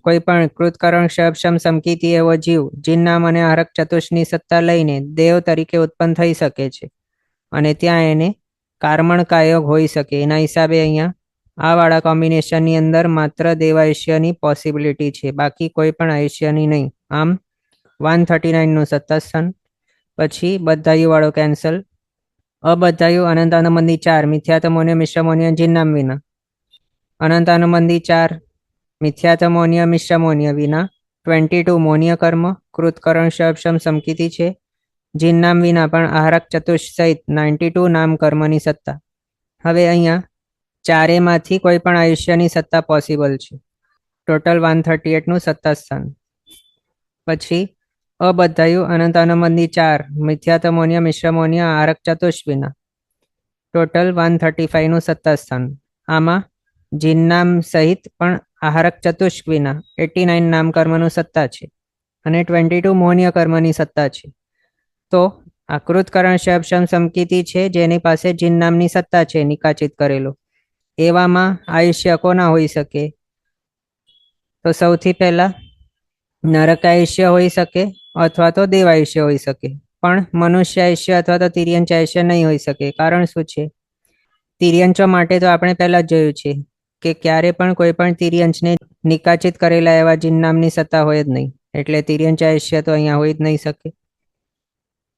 કોઈ પણ કૃતકરણ શબશમ સમકીતી એવો જીવ જિન્નામ અને હારક ચતુષ્ની સત્તા લઈને દેવ તરીકે ઉત્પન્ન થઈ શકે છે અને ત્યાં એને કાર્મણ કાયોગ હોઈ શકે. એના હિસાબે અહીંયા આ વાળા કોમ્બિનેશનની અંદર માત્ર દેવાયુષ્યની પોસિબિલિટી છે, બાકી કોઈ પણ આયુષ્યની નહીં. આમ 139નું સત્તાસ્થાન. પછી બધાયુ વાળો કેન્સલ. અબધાયુ અનંતાનુબંધી 4 મિથ્યાતમોન્ય મિશ્રમોન્ય જિન્નામ વિના. અનંતાનુબંધી 4 મિથ્યાતમોન્ય મિશ્રમોન્ય વિના 22 મોન્ય કર્મ કૃતકરણ શબશમ સમકીતી છે. જિન્નામ વિના પણ આહારક ચતુષ સહિત 92 નામ કર્મની સત્તા. હવે અહીંયા ચારેમાંથી કોઈ પણ આયુષ્યની સત્તા પોસિબલ છે. ટોટલ 138નું સત્તાસ્થાન. પછી અબધાયુ અનંતાનુબંધી 4 મિથ્યાતમોન્ય મિશ્રમોન્ય આહારક ચતુષ વિના. ટોટલ 135નું સત્તાસ્થાન. આમાં જિન્નામ સહિત પણ આહારક ચતુષ્ક વિના 89 નામ કર્મનું સત્તા છે અને 22 મોહનીય કર્મની સત્તા છે. તો આકૃતકરણ શબશમ સમકીતી છે જેની પાસે જિન્નામની સત્તા છે નિકાચિત કરેલો. એવામાં આયુષ્ય કોના હોઈ શકે? તો સૌથી પહેલા નરક આયુષ્ય હોઈ શકે અથવા તો દેવાયુષ્ય હોઈ શકે. પણ મનુષ્ય આયુષ્ય અથવા તો તિર્યંચ આયુષ્ય નહીં હોઈ શકે. કારણ શું છે? તિર્યંચો માટે તો આપણે પહેલા જ જોયું છે કે ક્યારે પણ કોઈ પણ તિર્યંચને નિકાચિત કરેલા એવા જિન્નામની સત્તા હોય જ નહીં. એટલે તિર્યંચ આયુષ્ય તો અહીંયા હોઈ જ નહીં શકે.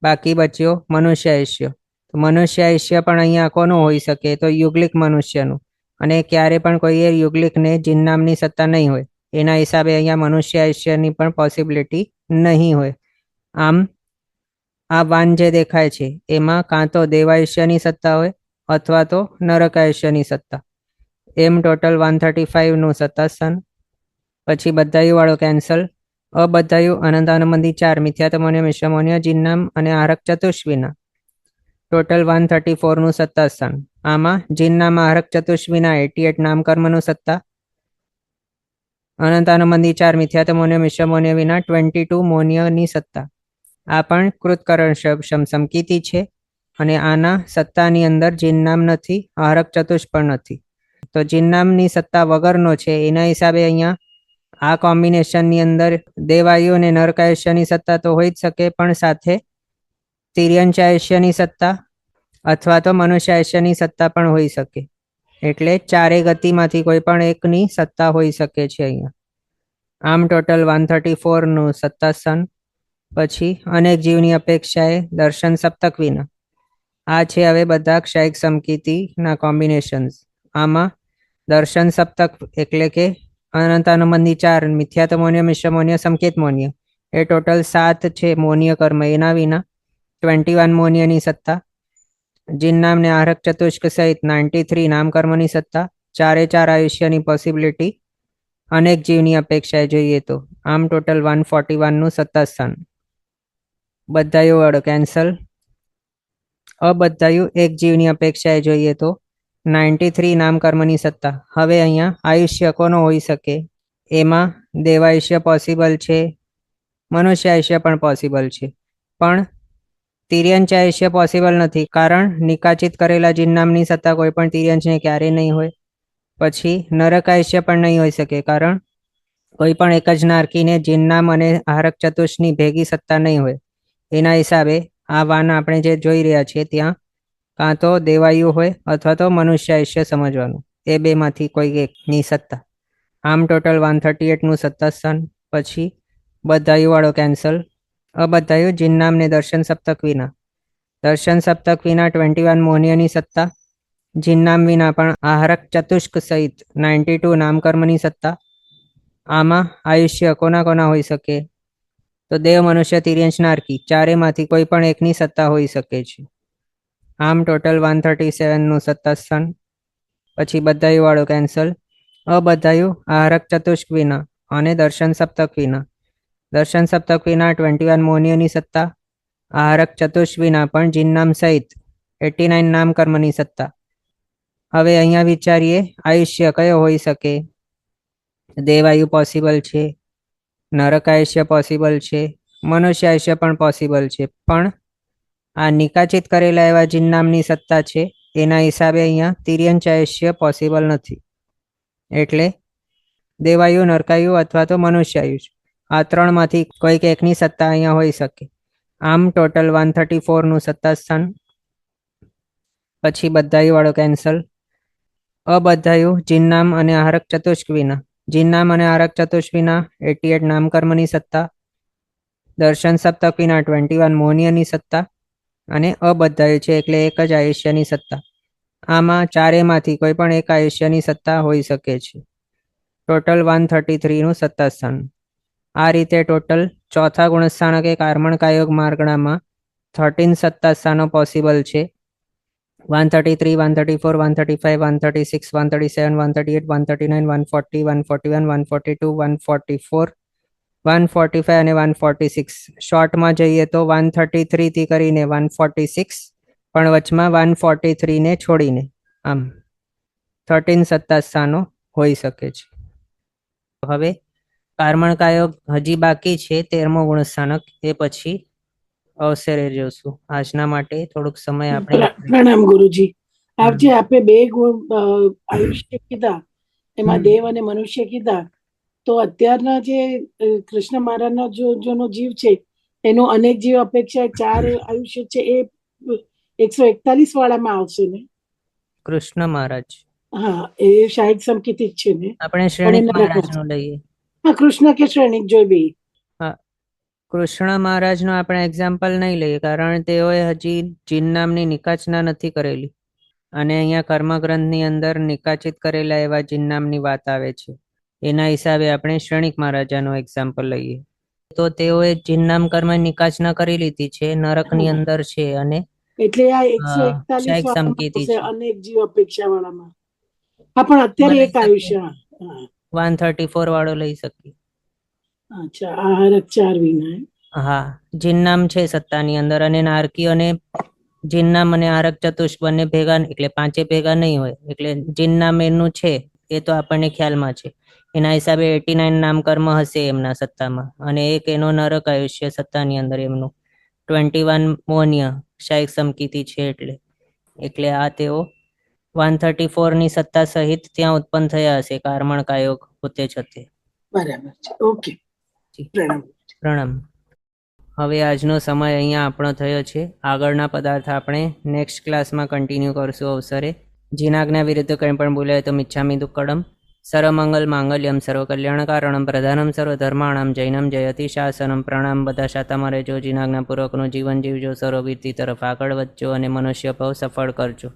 બાકી બચ્યો મનુષ્ય આયુષ્ય. તો મનુષ્ય આયુષ્ય પણ અહીંયા કોનું હોઈ શકે? તો યુગલિક મનુષ્યનું. અને ક્યારે પણ કોઈએ યુગલિકને જિન્નામની સત્તા નહીં હોય. એના હિસાબે અહીંયા મનુષ્ય આયુષ્યની પણ પોસિબિલિટી નહીં હોય. આમ આ વાન જે દેખાય છે એમાં કાં તો દેવાયુષ્યની સત્તા હોય અથવા તો નરકાયુષ્યની સત્તા. એમ ટોટલ 135નું સત્તાસ્થાન. પછી બધાયુ વાળો કેન્સલ. અબધાયુ અનંતાનુબંધી 4 મિથ્યાતમોન્ય મિશ્રમોન્ય જીન્નામ અને આરક ચતુષ્વિના ટોટલ 134નું સત્તાસ્થાન. આમાં જીન્નામ આરક ચતુષ્વિના 88 નામકર્મનું સત્તા. અનંતાનુબંધી 4 મિથ્યાતમોન્ય મિશ્રમોન્ય વિના 22 મોન્યની સત્તા. આ પણ કૃતકરણ સમકીતિ છે અને આના સત્તાની અંદર જીન્નામ નથી, આરક ચતુષ પણ નથી. તો જીન્નામની સત્તા વગરનો છે. એના હિસાબે અહીંયા આ કોમ્બિનેશનની અંદર દેવાયુ અને નરકાયુષ્યની સત્તા તો હોઈ જ શકે, પણ સાથે તિર્યંચાયુષ્યની સત્તા અથવા તો મનુષ્યાયુષ્યની સત્તા પણ હોઈ શકે. એટલે ચારે ગતિમાંથી કોઈ પણ એકની સત્તા હોઈ શકે છે અહીંયા. આમ ટોટલ 134નું સત્તાસ્થાન. પછી અનેક જીવની અપેક્ષાએ દર્શન સપ્તક વિના. આ છે હવે બધા ક્ષયિક સમકીતિના કોમ્બિનેશન્સ. આમાં દર્શન સપ્તક એટલે કે અનંતાનુબંધી 4 મિથ્યાતમોન્ય મિશ્રમોન્ય સંકેત મોન્ય એ ટોટલ 7 છે મોન્ય કર્મ. એના વિના 21 મોન્યની સત્તા. જીન્નામ ને આરક ચતુષ્ક સહિત 93 નામકર્મની સત્તા. 4 આયુષ્યની પોસિબિલિટી અનેક જીવની અપેક્ષાએ જોઈએ તો. આમ ટોટલ 141નું સત્તાસ્થાન. બધાયુ વાળો કેન્સલ. અબધાયુ એક જીવની અપેક્ષાએ જોઈએ તો 93 નામકર્મની સત્તા. હવે અહીંયા આયુષ્ય કોનો હોઈ શકે? એમાં દેવાયુષ્ય પોસિબલ છે, મનુષ્ય આયુષ્ય પણ પોસિબલ છે, પણ તિર્યંચ આયુષ્ય પોસિબલ નથી, કારણ નિકાચિત કરેલા જીન્નામની સત્તા કોઈ પણ તિર્યંચને ક્યારેય નહીં હોય. પછી નરક આયુષ્ય પણ નહીં હોઈ શકે, કારણ કોઈ પણ એક જ નારકીને જીન્નામ અને આરક ચતુષની ભેગી સત્તા નહીં હોય. એના હિસાબે આ વાન આપણે જે જોઈ રહ્યા છીએ ત્યાં કાં તો દેવાયુ હોય અથવા તો મનુષ્ય આયુષ્ય સમજવાનું. એ બેમાંથી કોઈ એકની સત્તા. આમ ટોટલ 138નું સત્તાસ્થાન. પછી બધાયુ વાળો કેન્સલ. અબધાયુ જીન્નામ ને દર્શન સપ્તક વિના. દર્શન સપ્તક વિના 21 મોન્યની સત્તા. જીન્નામ વિના પણ આહારક ચતુષ્ક સહિત 92 નામકર્મની સત્તા. આમાં આયુષ્ય કોના કોના હોઈ શકે? તો દેવ, મનુષ્ય, તિર્યંચ, નારકી ચારેમાંથી કોઈ પણ એકની સત્તા હોઈ શકે છે. આમ ટોટલ 137નું સત્તાસ્થાન. પછી બધાયુ વાળો કેન્સલ. અબધાયુ આહારક ચતુષ્ક વિના અને દર્શન સપ્તક વિના. દર્શન સપ્તક વિના 21 મોન્યની સત્તા. આહારક ચતુષ્ક વિના પણ જીન્નામ સહિત 89 નામકર્મની સત્તા. હવે અહીંયા વિચારીએ આયુષ્ય કયો હોઈ શકે? દેવાયુ પોસિબલ છે, નરક આયુષ્ય પોસિબલ છે, મનુષ્ય આયુષ્ય પણ પોસિબલ છે, પણ આ નિકાચિત કરેલા એવા જીન્નામની સત્તા છે એના હિસાબે અહીંયા તિર્યંચ આયુષ્ય પોસિબલ નથી. એટલે દેવાયુ, નરકાયુ અથવા તો મનુષ્ય આયુષ્ય આ ત્રણમાંથી કોઈક એકની સત્તા અહીંયા હોઈ શકે. આમ ટોટલ 134નું સત્તાસ્થાન. પછી બધાયુ વાળો કેન્સલ. અબધાયુ જીન્નામ અને આહારક ચતુષ્ક વિના. જીન્નામ અને આરક ચતુષ્ક વિના 88 નામકર્મની સત્તા. દર્શન સપ્તક વિના 21 મોન્યની સત્તા. અને અબધાયુ છે એટલે એક જ આયુષ્યની સત્તા. આમાં ચારેમાંથી કોઈ પણ એક આયુષ્યની સત્તા હોઈ શકે છે. ટોટલ 133નું સત્તાસ્થાન. આ રીતે ટોટલ ચોથા ગુણસ્થાનક એ કાર્મણકાયોગ માર્ગણામાં 13 સત્તાસ્થાનો પોસિબલ છે. 133, 134, 135, 136, 137, 138, 139, 140, 141, 142, 144, 145 અને 146. શોર્ટમાં જઈએ તો 133 થી કરીને 146, પણ વચમાં 143 ને છોડીને આમ 13 સત્તાસ્થાનો હોઈ શકે છે. હવે કાર્મણકાયોગ હજી બાકી છે, 13મો ગુણસ્થાનક. એ પછી અવસરે જોશું. આજના માટે થોડુંક સમય આપણે પ્રણામ ગુરુજી. આપ જે આપે બે ગુણ આયુષ્ય કીધા એમાં દેવ અને મનુષ્ય કીધા, તો અત્યારના જે કૃષ્ણ મહારાજનો જોનો જીવ છે એનો અનેક જીવ અપેક્ષા 4 આયુષ્ય છે એ 141 વાળામાં આવશે ને? કૃષ્ણ મહારાજ, હા, એ શાહિદ સમકીતિ જ છે ને? આપણે શ્રેણિક મહારાજનું લઈએ. હા, કૃષ્ણ કે શ્રેણિક જોઈ બે. હા, કૃષ્ણ મહારાજનો આપણે એક્ઝામ્પલ નહીં લઈએ, કારણ તેઓએ હજી જીન્નામની નિકાચના નથી કરેલી. અને અહીંયા કર્મગ્રંથની અંદર નિકાચિત કરેલા એવા જીન્નામની વાત આવે છે. એના હિસાબે આપણે શ્રેણિક મહારાજાનો એક્ઝામ્પલ લઈએ તો તેઓએ જીનનામ કર્મ નિકાચના કરી લીધી છે, નરકની હા. અંદર છે અને એટલે આ અ, 141 ક્ષયક વાળામાં સંકેતી આવશે, છે. અનેક જીવ અપેક્ષા વાળામાં. હા, પણ અત્યારે એમાં લઈ એક શકીએ, આયુષ્ય. હા. 134 વાળો લઈ શકીએ. અચ્છા, આહારક 4 વિના. હા, જીનનામ છે સત્તાની અંદર અને નારકી અને જીનનામ અને આરક ચતુષ બંને ભેગા, એટલે પાંચે ભેગા નહીં હોય, એટલે જીનનામ એનું છે એ તો આપણને ખ્યાલમાં છે. એના હિસાબે 89 નામ કર્મ હશે એમના સત્તામાં, અને એક એનો નરક આયુષ્ય સત્તાની અંદર એમનું 21 મોહનીય શાયક સમકીતિ છે. એટલે આ તેઓ 134 ની સત્તા સહિત ત્યાં ઉત્પન્ન થયા હશે કાર્મણ કાયોગ હોતે છતે. બરાબર છે. ઓકે, પ્રણામ. પ્રણામ. હવે આજનો સમય અહીંયા આપણો થયો છે. આગળના પદાર્થ આપણે નેક્સ્ટ ક્લાસમાં કન્ટિન્યુ કરશું અવસરે. જીનાજ્ઞા વિરુદ્ધ કંઈ પણ બોલાય તો મિચ્છામિ દુક્કડમ. સર્વમંગલ માંગલ્યમ સર્વકલ્યાણકારણમ પ્રધાનમ સર્વધર્માણમ જૈનમ જયતિ શાસનમ. પ્રણામ. બધા શાતામાં રહેજો, જીનાજ્ઞાપૂર્વકનું જીવન જીવજો, સર્વવીરતી તરફ આગળ વધજો અને મનુષ્ય ભાવ સફળ કરજો.